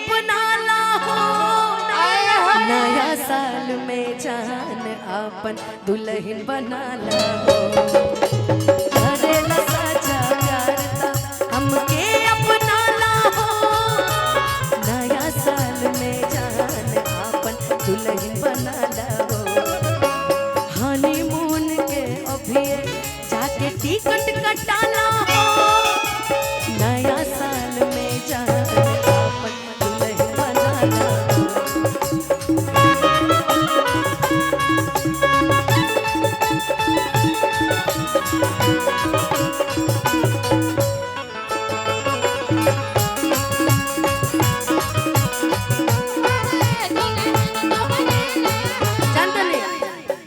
अपना ला हो नया साल में जान अपन दुल्हन बना ला हो करेला साचा प्यार ता हमके अपना ला हो नया साल में जान अपन दुल्हन बना ला हो हनीमून के अभी जाके टिकट कटाना हो नया साल में जान अपन दुल्हन बना ला हो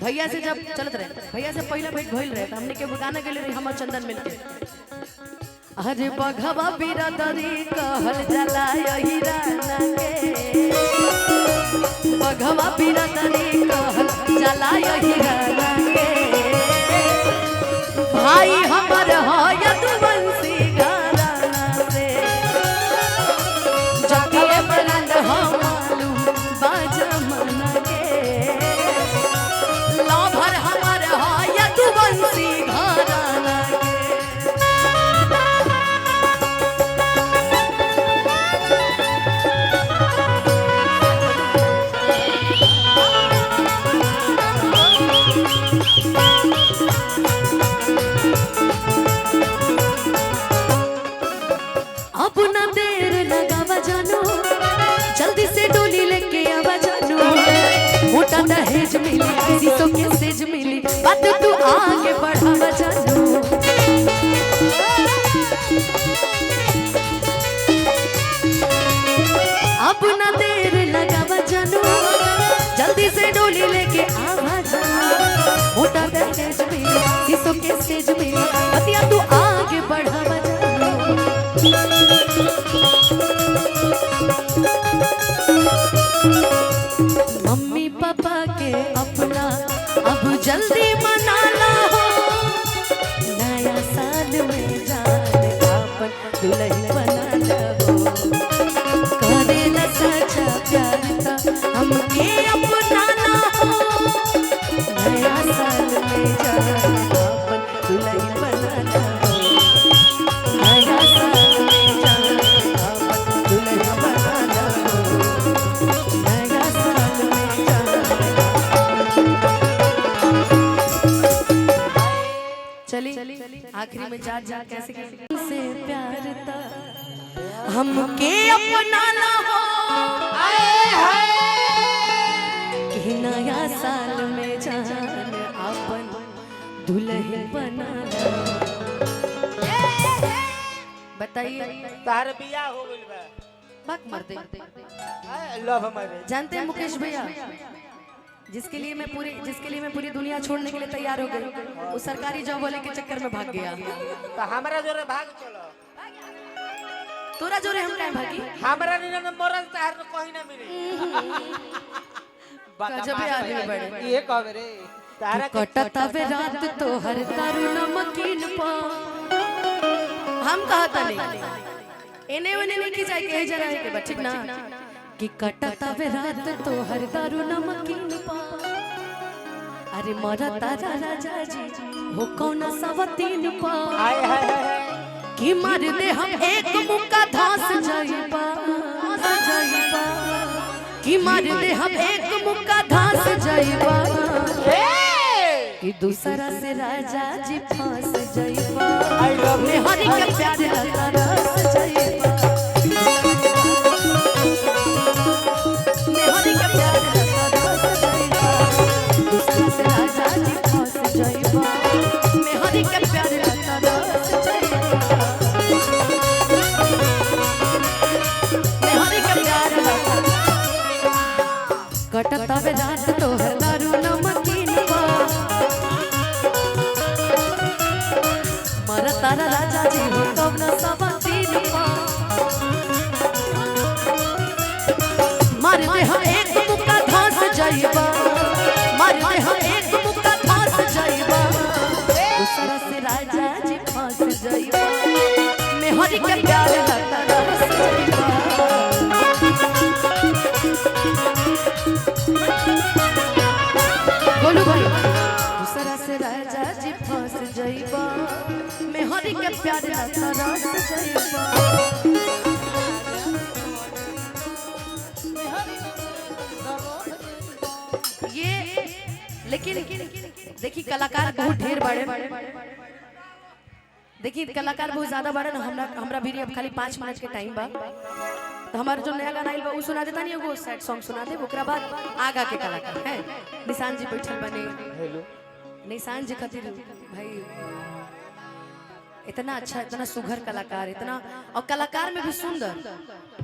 भैया से जब चलत रहे भैया से पहले भेंट भइल रहे हमने के गाना गेले रही हमर चंदन मिलके अरे बघवा बिरादरी कहल जाला यही राना के बघवा बिरादरी कहल जाला यही राना के भाई हमर हो यदुवंशी घराना से जतिए बुलंद हो मालूम बाजमना के लाभर हमर हो यदुवंशी घराना के अब ना देर लगावा जानो जल्दी से डोली लेके आवा जानो मोटा दहेज मिली शीशों के सेज मिली बात तू आगे बढ़ावा जानो अब ना देर लगावा जानो जल्दी से डोली लेके आवा जानो मोटा दहेज मिली शीशों के सेज मिली बतिया तू आगे बढ़ावा जानो मम्मी पापा के अपना अब जल्दी मना ला हो नया साल में जान अपन दुल्हन बना ला हो करेला सच्चा प्यार ता हमके अपना ला हो नया साल में जान अपन दुल्हन बना ला हो नया साल में जान अपन दुल्हन बना ला हो नया साल में जान चली आखिरी में जा कैसे से प्यार ता हमके अपना ला हो कि नया साल में जान अपन दुल्हन बना ला बताइए तार बियाह हो गइल बा बात मर दे लव मैरिज जानते हैं मुकेश भैया जिसके लिए मैं पूरी दुनिया छोड़ने के लिए तैयार हो गई वो सरकारी जॉब वाले के चक्कर में भाग गया तो हमरा जोरे भाग चलो तोरा जोरे हम काहे भागी हमरा निन मरल तार न कहीं ना मिले गजब आदमी बड़े ये कहबे रे तारा कटता वे रात तो हर तारू नमकीन पा हम कहता नहीं एने ओने नहीं की जाए के जरा के बा ठीक ना कि कटता वे रात तो हर दारू नमकीन पा अरे मरा तारा राजा जी हो कौन सवतीन पा हाय हाय हाय कि मार दे हम एक मुक्का धास जाइबा कि मार दे हम एक मुक्का धास जाइबा कि दूसरा से राजा जी फांस जाइबा आई लव में हरि के प्यार लगा रस जाइबा में हरि के प्यार लगा रस जाइबा दूसरा से राजा जी फांस जाइबा में हरि के प्यार लगा रस जाइबा में हरि के प्यार लगा कटता वे रात तो हर दारू नमकीन पा मरा तारा राजा जी हो कब न सवतीन पा मार दे हम एक मुक्का धास जाइबा मार दे हम एक मुक्का धास जाइबा दूसरा से राजा जी फांस जाइबा में हरि के प्यार लगा रस जाइबा के प्यार ना तरस जाइबा ये लेकिन देखिए कलाकार बहुत ढेर बड़े देखिए कलाकार बहुत ज्यादा बड़े ना हमरा भी अब खाली 5 मिनट के टाइम बा तो हमारा जो नया गाना आइल बा उ सुना देता नहीं एगो सैड सॉन्ग सुना दे ओकरा बाद आगा के कलाकार है निशान जी बैठल बने हेलो निशान जी खातिर भाई इतना अच्छा इतना सुघर कलाकार इतना और कलाकार में भी सुंदर